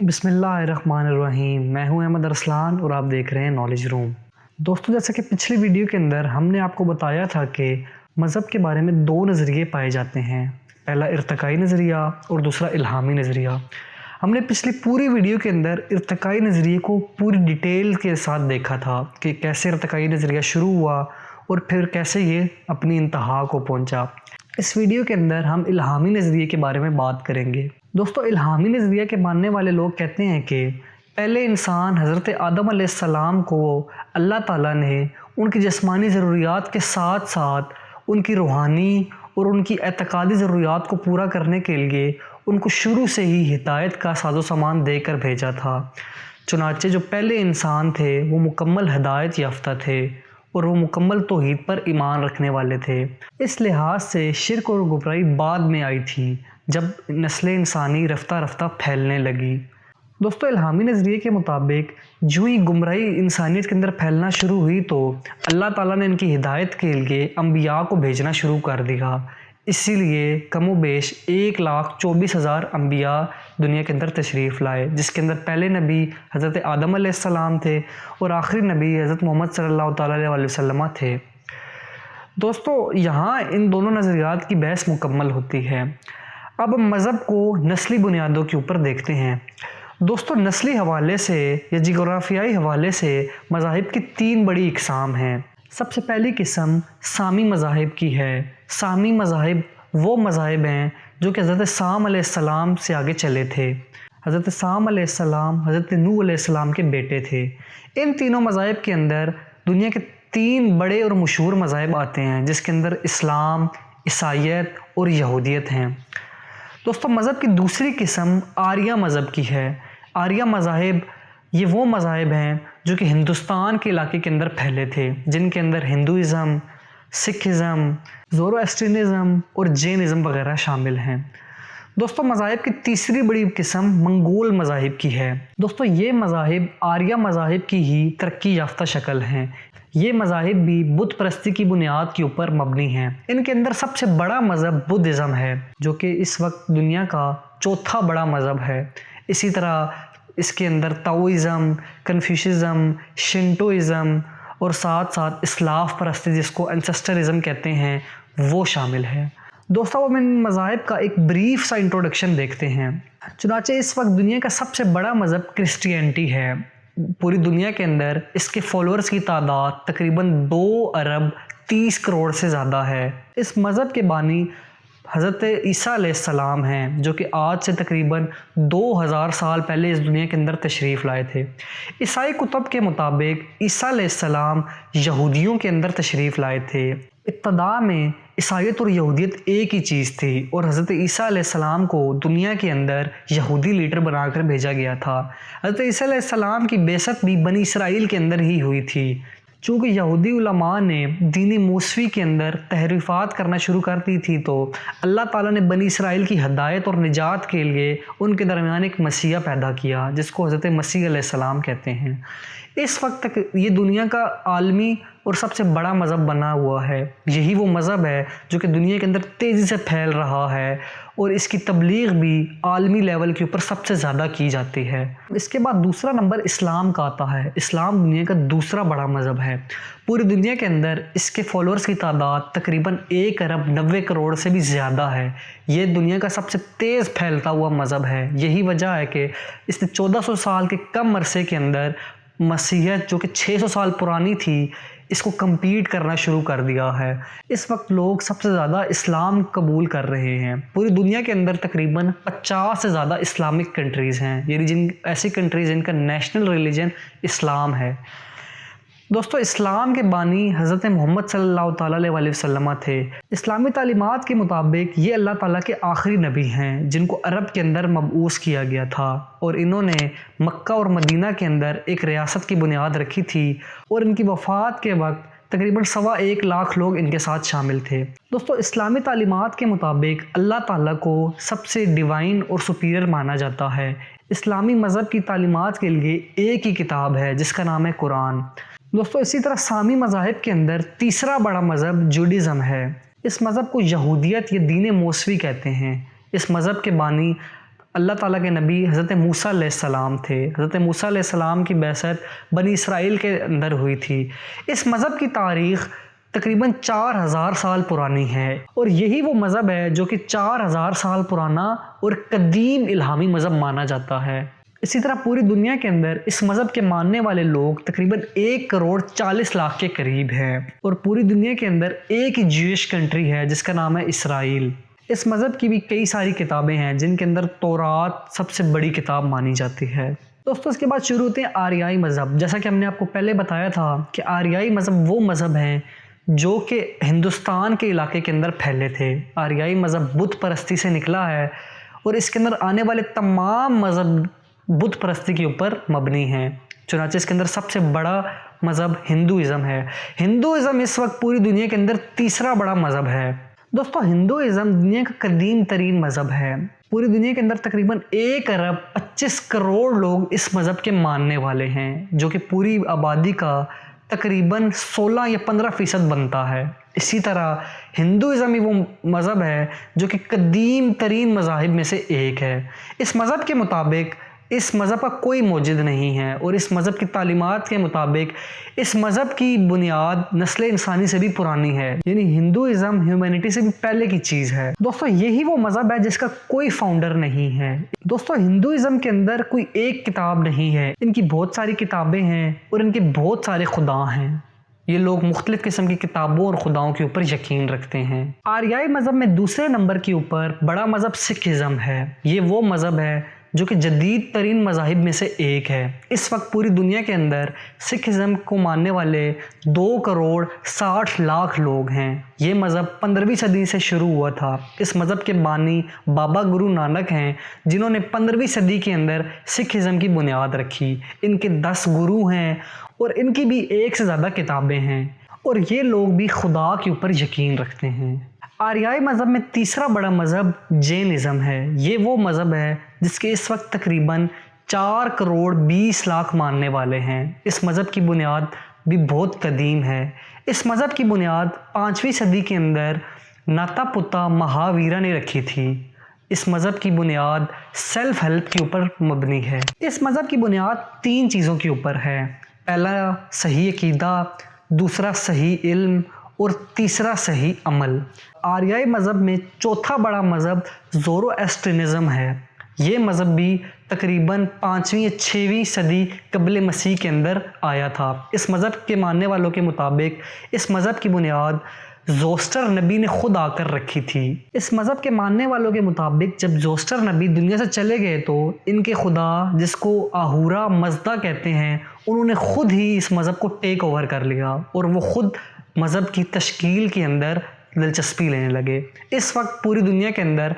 बिस्मिल्लाहिर्रहमानिर्रहीम। मैं हूं अहमद अरसलान और आप देख रहे हैं नॉलेज रूम। दोस्तों, जैसा कि पिछली वीडियो के अंदर हमने आपको बताया था कि मज़हब के बारे में दो नज़रिए पाए जाते हैं। पहला इर्तिकाई नज़रिया और दूसरा इल्हामी नज़रिया। हमने पिछली पूरी वीडियो के अंदर इर्तिकाई नज़रिए को पूरी डिटेल के साथ देखा था कि कैसे इर्तिकाई नज़रिया शुरू हुआ और फिर कैसे ये अपनी इंतहा को पहुंचा। इस वीडियो के अंदर हम इल्हामी नज़रिए के बारे में बात करेंगे। दोस्तों, इल्हामी नज़रिया के मानने वाले लोग कहते हैं कि पहले इंसान हज़रत आदम अलैहिस्सलाम को अल्लाह ताला ने उनकी जिस्मानी ज़रूरियात के साथ साथ उनकी रूहानी और उनकी एतक़ादी ज़रूरियात को पूरा करने के लिए उनको शुरू से ही हिदायत का साजो सामान देकर भेजा था। चुनाचे जो पहले इंसान थे वो मुकम्मल हिदायत याफ्ता थे और वो मुकम्मल तौहीद पर ईमान रखने वाले थे। इस लिहाज से शिर्क और गुमराही बाद में आई थी जब नस्ल इंसानी रफ्ता रफ्ता फैलने लगी। दोस्तों, इल्हामी नज़रिए के मुताबिक जो ही गुमराही इंसानियत के अंदर फैलना शुरू हुई तो अल्लाह ताला ने इनकी हिदायत के लिए अम्बिया को भेजना शुरू कर दिया। इसीलिए कमो बेश 1,24,000 अम्बिया दुनिया के अंदर तशरीफ़ लाए, जिसके अंदर पहले नबी हज़रत आदम अलैहिस्सलाम थे और आखिरी नबी हज़रत मोहम्मद सल्लल्लाहु अलैहि वसल्लम थे। दोस्तों, यहाँ इन दोनों नज़रियात की बहस मुकम्मल होती है। अब मज़हब को नस्ली बुनियादों के ऊपर देखते हैं। दोस्तों, नस्ली हवाले से या जियोग्राफियाई हवाले से मज़ाहिब की 3 बड़ी इक़साम हैं। सबसे पहली किस्म सामी मज़ाहिब की है। सामी मज़ाहिब वो मज़ाहिब हैं जो कि हज़रत साम अलैहिस्सलाम से आगे चले थे। हज़रत साम अलैहिस्सलाम हज़रत नूह अलैहिस्सलाम के बेटे थे। इन तीनों मज़ाहिब के अंदर दुनिया के 3 बड़े और मशहूर मज़ाहिब आते हैं, जिसके अंदर इस्लाम, ईसाईयत और यहूदियत हैं। दोस्तों, मज़हब की दूसरी किस्म आर्या मज़हब की है। आर्या मज़ाहिब ये वो मज़ाहिब हैं जो कि हिंदुस्तान के इलाके के अंदर फैले थे, जिनके अंदर हिंदुइज़म, सिखिज़म, ज़ोरोएस्ट्रियनिज़म और जैनिज़म वगैरह शामिल हैं। दोस्तों, मज़ाहिब की तीसरी बड़ी किस्म मंगोल मज़ाहिब की है। दोस्तों, ये मज़ाहिब आर्या मज़ाहिब की ही तरक्की याफ्ता शक्ल हैं। ये मज़ाहिब भी बुत परस्ती की बुनियाद के ऊपर मबनी हैं। इनके अंदर सबसे बड़ा मज़हब बुद्धिज़्म है, जो कि इस वक्त दुनिया का चौथा बड़ा मज़हब है। इसी तरह इसके अंदर ताओइज़म, कन्फ्यूशियज़म, शिंटोइज़म और साथ साथ इस्लाफ परस्ती, जिसको एंसेस्टरिज़म कहते हैं, वो शामिल है। दोस्तों, हम इन मज़ाहिब का एक ब्रीफ सा इंट्रोडक्शन देखते हैं। चुनाचे इस वक्त दुनिया का सबसे बड़ा मज़हब क्रिश्चियनिटी है। पूरी दुनिया के अंदर इसके फॉलोअर्स की तादाद तकरीबन 2 अरब 30 करोड़ से ज़्यादा है। इस मज़हब के बानी हज़रत ईसा अलैहिस्सलाम हैं, जो कि आज से तकरीबन 2000 साल पहले इस दुनिया के अंदर तशरीफ़ लाए थे। ईसाई कुतुब के मुताबिक ईसा अलैहिस्सलाम यहूदियों के अंदर तशरीफ़ लाए थे। इब्तदा में ईसाईयत और यहूदियत एक ही चीज़ थी और हज़रत ईसा अलैहिस्सलाम को दुनिया के अंदर यहूदी लीडर बनाकर भेजा गया था। हज़रत ईसा अलैहिस्सलाम की बेसत भी बनी इसराइल के अंदर ही हुई थी। चूँकि यहूदी उलमा ने दीनी मूसवी के अंदर तहरीफ़ात करना शुरू कर दी थी, तो अल्लाह ताला ने बनी इसराइल की हदायत और निजात के लिए उनके दरमियान एक मसीहा पैदा किया, जिसको हज़रत मसीह अलैहिस्सलाम कहते हैं। इस वक्त तक ये दुनिया का आलमी और सबसे बड़ा मज़हब बना हुआ है। यही वो मज़हब है जो कि दुनिया के अंदर तेज़ी से फैल रहा है और इसकी तबलीग भी आलमी लेवल के ऊपर सबसे ज़्यादा की जाती है। इसके बाद दूसरा नंबर इस्लाम का आता है। इस्लाम दुनिया का दूसरा बड़ा मज़हब है। पूरी दुनिया के अंदर इसके फॉलोअर्स की तादाद तकरीबन 1 अरब 90 करोड़ से भी ज़्यादा है। ये दुनिया का सबसे तेज़ फैलता हुआ मज़हब है। यही वजह है कि इसने 1400 साल के कम अरसे के अंदर मसीहत, जो कि 600 साल पुरानी थी, इसको कम्पीट करना शुरू कर दिया है। इस वक्त लोग सबसे ज़्यादा इस्लाम कबूल कर रहे हैं। पूरी दुनिया के अंदर तकरीबन 50 से ज़्यादा इस्लामिक कंट्रीज़ हैं, ये जिन ऐसी कंट्रीज़ जिनका नेशनल रिलीजन इस्लाम है। दोस्तों, इस्लाम के बानी हज़रत मोहम्मद सल्लल्लाहु अलैहि वसल्लम थे। इस्लामी तालीमात के मुताबिक ये अल्लाह ताला के आखिरी नबी हैं, जिनको अरब के अंदर मबऊस किया गया था और इन्होंने मक्का और मदीना के अंदर एक रियासत की बुनियाद रखी थी और इनकी वफ़ात के वक्त तकरीबन 1.25 लाख लोग इनके साथ शामिल थे। दोस्तों, इस्लामी तालीमात के मुताबिक अल्लाह ताला को सबसे डिवाइन और सुपीरियर माना जाता है। इस्लामी मज़हब की तालीमात के लिए एक ही किताब है, जिसका नाम है कुरान। दोस्तों, इसी तरह सामी मज़ाहिब के अंदर तीसरा बड़ा मज़हब जूडिज़म है। इस मज़हब को यहूदियत या दीन मौसवी कहते हैं। इस मज़हब के बानी اللہ تعالیٰ کے نبی حضرت موسیٰ علیہ السلام تھے۔ حضرت موسیٰ علیہ السلام کی بعثت بنی اسرائیل کے اندر ہوئی تھی۔ اس مذہب کی تاریخ تقریباً 4000 سال پرانی ہے، اور یہی وہ مذہب ہے جو کہ 4000 سال پرانا اور قدیم الہامی مذہب مانا جاتا ہے۔ اسی طرح پوری دنیا کے اندر اس مذہب کے ماننے والے لوگ تقریباً 1,40,00,000 کے قریب ہیں، اور پوری دنیا کے اندر ایک ہی جیوش کنٹری ہے جس کا نام ہے اسرائیل۔ اس مذہب کی بھی کئی ساری کتابیں ہیں جن کے اندر تورات سب سے بڑی کتاب مانی جاتی ہے۔ دوستوں اس کے بعد شروع ہوتے ہیں آریائی مذہب۔ جیسا کہ ہم نے آپ کو پہلے بتایا تھا کہ آریائی مذہب وہ مذہب ہیں جو کہ ہندوستان کے علاقے کے اندر پھیلے تھے۔ آریائی مذہب بت پرستی سے نکلا ہے، اور اس کے اندر آنے والے تمام مذہب بت پرستی کے اوپر مبنی ہیں۔ چنانچہ اس کے اندر سب سے بڑا مذہب ہندوازم ہے۔ ہندوازم اس وقت پوری دنیا کے اندر تیسرا بڑا مذہب ہے۔ دوستو ہندوازم دنیا کا قدیم ترین مذہب ہے۔ پوری دنیا کے اندر تقریباً 1,25,00,00,000 لوگ اس مذہب کے ماننے والے ہیں، جو کہ پوری آبادی کا تقریباً 16 یا 15% بنتا ہے۔ اسی طرح ہندوازم ہی وہ مذہب ہے جو کہ قدیم ترین مذاہب میں سے ایک ہے۔ اس مذہب کے مطابق اس مذہب کا کوئی موجد نہیں ہے، اور اس مذہب کی تعلیمات کے مطابق اس مذہب کی بنیاد نسل انسانی سے بھی پرانی ہے، یعنی ہندوازم ہیومینٹی سے بھی پہلے کی چیز ہے۔ دوستو یہی وہ مذہب ہے جس کا کوئی فاؤنڈر نہیں ہے۔ دوستو ہندوازم کے اندر کوئی ایک کتاب نہیں ہے، ان کی بہت ساری کتابیں ہیں اور ان کے بہت سارے خدا ہیں۔ یہ لوگ مختلف قسم کی کتابوں اور خداؤں کے اوپر یقین رکھتے ہیں۔ آریائی مذہب میں دوسرے نمبر کے اوپر بڑا مذہب سکھ ازم ہے۔ یہ وہ مذہب ہے جو کہ جدید ترین مذاہب میں سے ایک ہے۔ اس وقت پوری دنیا کے اندر سکھ ازم کو ماننے والے 2,60,00,000 لوگ ہیں۔ یہ مذہب 15ویں صدی سے شروع ہوا تھا۔ اس مذہب کے بانی بابا گرو نانک ہیں، جنہوں نے 15ویں صدی کے اندر سکھ ازم کی بنیاد رکھی۔ ان کے 10 گرو ہیں، اور ان کی بھی 1 سے زیادہ کتابیں ہیں، اور یہ لوگ بھی خدا کے اوپر یقین رکھتے ہیں۔ آریائی مذہب میں تیسرا بڑا مذہب جین ازم ہے۔ یہ وہ مذہب ہے جس کے اس وقت تقریباً 4,20,00,000 ماننے والے ہیں۔ اس مذہب کی بنیاد بھی بہت قدیم ہے۔ اس مذہب کی بنیاد 5ویں صدی کے اندر ناتا پتا مہاویرا نے رکھی تھی۔ اس مذہب کی بنیاد سیلف ہیلپ کے اوپر مبنی ہے۔ اس مذہب کی بنیاد 3 چیزوں کے اوپر ہے۔ پہلا صحیح عقیدہ، دوسرا صحیح علم، اور تیسرا صحیح عمل۔ آریائی مذہب میں چوتھا بڑا مذہب زورو ایسٹرینزم ہے۔ یہ مذہب بھی تقریباً 5ویں یا 6ویں صدی قبل مسیح کے اندر آیا تھا۔ اس مذہب کے ماننے والوں کے مطابق اس مذہب کی بنیاد زوسٹر نبی نے خود آ کر رکھی تھی۔ اس مذہب کے ماننے والوں کے مطابق جب زوسٹر نبی دنیا سے چلے گئے تو ان کے خدا، جس کو آہورا مزدا کہتے ہیں، انہوں نے خود ہی اس مذہب کو ٹیک اوور کر لیا، اور وہ خود مذہب کی تشکیل کے اندر دلچسپی لینے لگے۔ اس وقت پوری دنیا کے اندر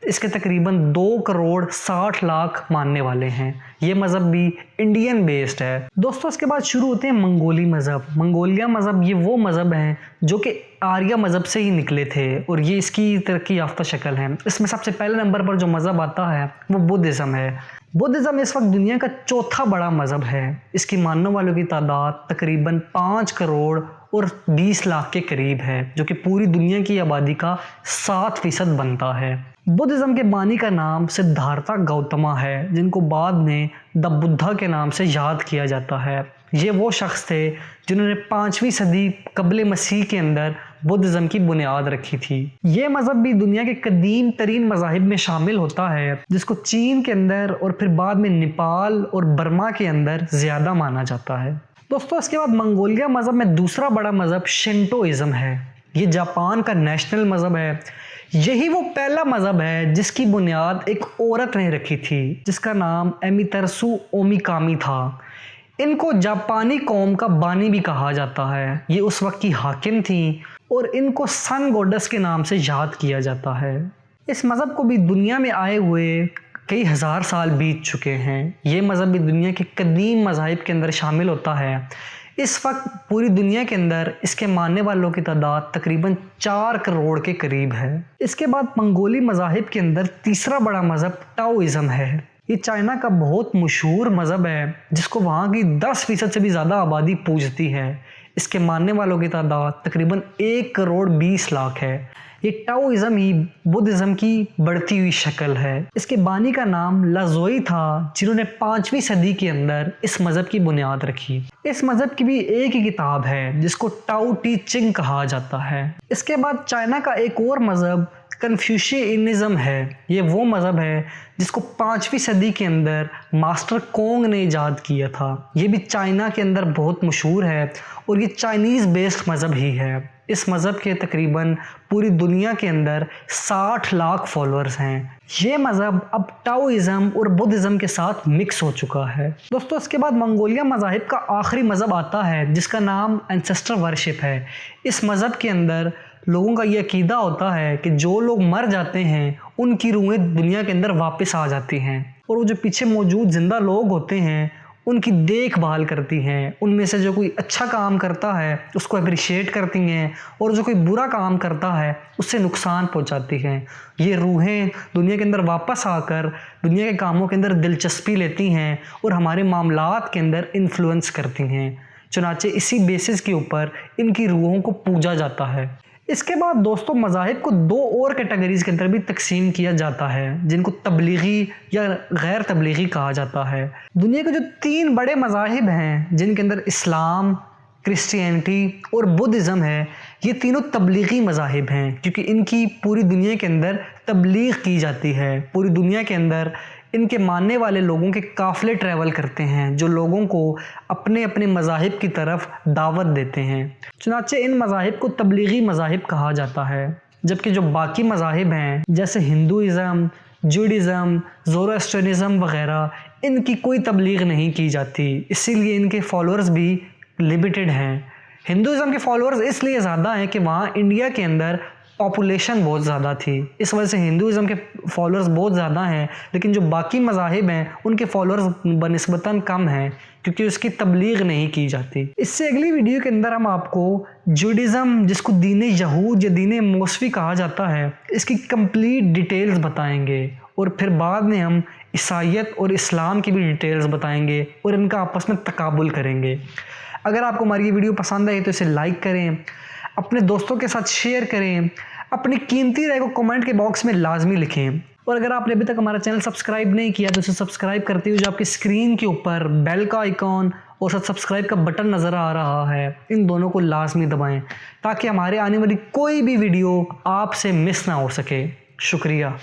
اس کے تقریباً 2,60,00,000 ماننے والے ہیں۔ یہ مذہب بھی انڈین بیسڈ ہے۔ دوستو اس کے بعد شروع ہوتے ہیں منگولی مذہب۔ منگولیا مذہب یہ وہ مذہب ہیں جو کہ آریہ مذہب سے ہی نکلے تھے، اور یہ اس کی ترقی یافتہ شکل ہے۔ اس میں سب سے پہلے نمبر پر جو مذہب آتا ہے وہ بدھزم ہے۔ بدھزم اس وقت دنیا کا چوتھا بڑا مذہب ہے۔ اس کی ماننے والوں کی تعداد تقریباً 5,20,00,000 کے قریب ہے، جو کہ پوری دنیا کی آبادی کا 7% بنتا ہے۔ بدھزم کے بانی کا نام سدھارتھا گوتما ہے، جن کو بعد میں دا بدھا کے نام سے یاد کیا جاتا ہے۔ یہ وہ شخص تھے جنہوں نے 5ویں صدی قبل مسیح کے اندر بدھزم کی بنیاد رکھی تھی۔ یہ مذہب بھی دنیا کے قدیم ترین مذاہب میں شامل ہوتا ہے، جس کو چین کے اندر اور پھر بعد میں نیپال اور برما کے اندر زیادہ مانا جاتا ہے۔ دوستو اس کے بعد منگولیا مذہب میں دوسرا بڑا مذہب شنٹوازم ہے۔ یہ جاپان کا نیشنل مذہب ہے۔ یہی وہ پہلا مذہب ہے جس کی بنیاد ایک عورت نے رکھی تھی، جس کا نام ایمیترسو اومیکامی تھا۔ ان کو جاپانی قوم کا بانی بھی کہا جاتا ہے۔ یہ اس وقت کی حاکم تھیں، اور ان کو سن گوڈس کے نام سے یاد کیا جاتا ہے۔ اس مذہب کو بھی دنیا میں آئے ہوئے کئی ہزار سال بیت چکے ہیں۔ یہ مذہب بھی دنیا کے قدیم مذاہب کے اندر شامل ہوتا ہے۔ اس وقت پوری دنیا کے اندر اس کے ماننے والوں کی تعداد تقریباً 4 کروڑ کے قریب ہے۔ اس کے بعد منگولی مذاہب کے اندر تیسرا بڑا مذہب ٹاؤازم ہے۔ یہ چائنا کا بہت مشہور مذہب ہے، جس کو وہاں کی 10% سے بھی زیادہ آبادی پوجتی ہے۔ اس کے ماننے والوں کی تعداد تقریباً 1,20,00,000 ہے۔ ये टाओइज्म ही बुद्धिज्म की बढ़ती हुई शक्ल है। इसके बानी का नाम लाओत्ज़ु था, जिन्होंने 5वीं सदी के अंदर इस मज़हब की बुनियाद रखी। इस मज़हब की भी एक ही किताब है जिसको टाओ टी चिंग कहा जाता है। इसके बाद चाइना का एक और मज़हब कन्फ्यूशियनिज़्म है। ये वो मज़हब है जिसको 5वीं सदी के अंदर मास्टर कोंग ने इजाद किया था। ये भी चाइना के अंदर बहुत मशहूर है और ये चाइनीज़ बेस्ड मज़हब ही है। इस मज़हब के तकरीबन पूरी दुनिया के अंदर 60 लाख फॉलोअर्स हैं। ये मज़हब अब टाओइज्म और बुद्धिज़्म के साथ मिक्स हो चुका है। दोस्तों, इसके बाद मंगोलिया मज़ाहिब का आखिरी मज़हब आता है जिसका नाम एंसेस्टर वर्शिप है। इस मज़हब के अंदर लोगों का ये अकीदा होता है कि जो लोग मर जाते हैं उनकी रूहें दुनिया के अंदर वापस आ जाती हैं और वो जो पीछे मौजूद ज़िंदा लोग होते हैं उनकी देखभाल करती हैं। उनमें से जो कोई अच्छा काम करता है उसको अप्रिशिएट करती हैं और जो कोई बुरा काम करता है उससे नुकसान पहुंचाती हैं। ये रूहें दुनिया के अंदर वापस आकर दुनिया के कामों के अंदर दिलचस्पी लेती हैं और हमारे मामलात के अंदर इन्फ्लुएंस करती हैं। चुनांचे इसी बेसिस के ऊपर इनकी रूहों को पूजा जाता है। इसके बाद दोस्तों, मज़ाहिब को 2 और कैटेगरीज़ के अंदर भी तकसीम किया जाता है जिनको तबलीगी या गैर तबलीगी कहा जाता है। दुनिया के जो 3 बड़े मज़ाहिब हैं जिनके अंदर इस्लाम, क्रिश्चियनिटी और बुद्धिज़्म है, ये तीनों तबलीगी मज़ाहिब हैं क्योंकि इनकी पूरी दुनिया के अंदर तबलीग की जाती है। पूरी दुनिया के अंदर इनके मानने वाले लोगों के काफ़िले ट्रैवल करते हैं जो लोगों को अपने अपने मज़ाहिब की तरफ दावत देते हैं। चुनांचे इन मज़ाहिब को तबलीगी मज़ाहिब कहा जाता है, जबकि जो बाकी मज़ाहिब हैं जैसे हिंदुइज़्म, जूडिज़्म, ज़ोरोएस्ट्रियनिज़्म वग़ैरह, इनकी कोई तबलीग नहीं की जाती, इसीलिए इनके फॉलोअर्स भी लिमिटेड हैं। हिंदुइज़्म के फॉलोअर्स इसलिए ज़्यादा हैं कि वहाँ इंडिया के अंदर पॉपुलेशन बहुत ज़्यादा थी, इस वजह से हिंदुइज़्म के फॉलोअर्स बहुत ज़्यादा हैं। लेकिन जो बाकी मज़ाहिब हैं उनके फॉलोअर्स बनिस्बतन कम हैं क्योंकि उसकी तबलीग नहीं की जाती। इससे अगली वीडियो के अंदर हम आपको जूडिज़्म, जिसको दीन यहूद या दीन मौसवी कहा जाता है, इसकी कंप्लीट डिटेल्स बताएंगे और फिर बाद में हम ईसाईयत और इस्लाम की भी डिटेल्स बताएंगे और इनका आपस में तकाबुल करेंगे। अगर आपको हमारी ये वीडियो पसंद आई तो इसे लाइक करें, अपने दोस्तों के साथ शेयर करें, अपनी कीमती राय को कमेंट के बॉक्स में लाजमी लिखें और अगर आपने अभी तक हमारा चैनल सब्सक्राइब नहीं किया तो इसे सब्सक्राइब करते हुए जो आपकी स्क्रीन के ऊपर बेल का आइकॉन और साथ सब्सक्राइब का बटन नज़र आ रहा है, इन दोनों को लाजमी दबाएं ताकि हमारे आने वाली कोई भी वीडियो आपसे मिस ना हो सके। शुक्रिया।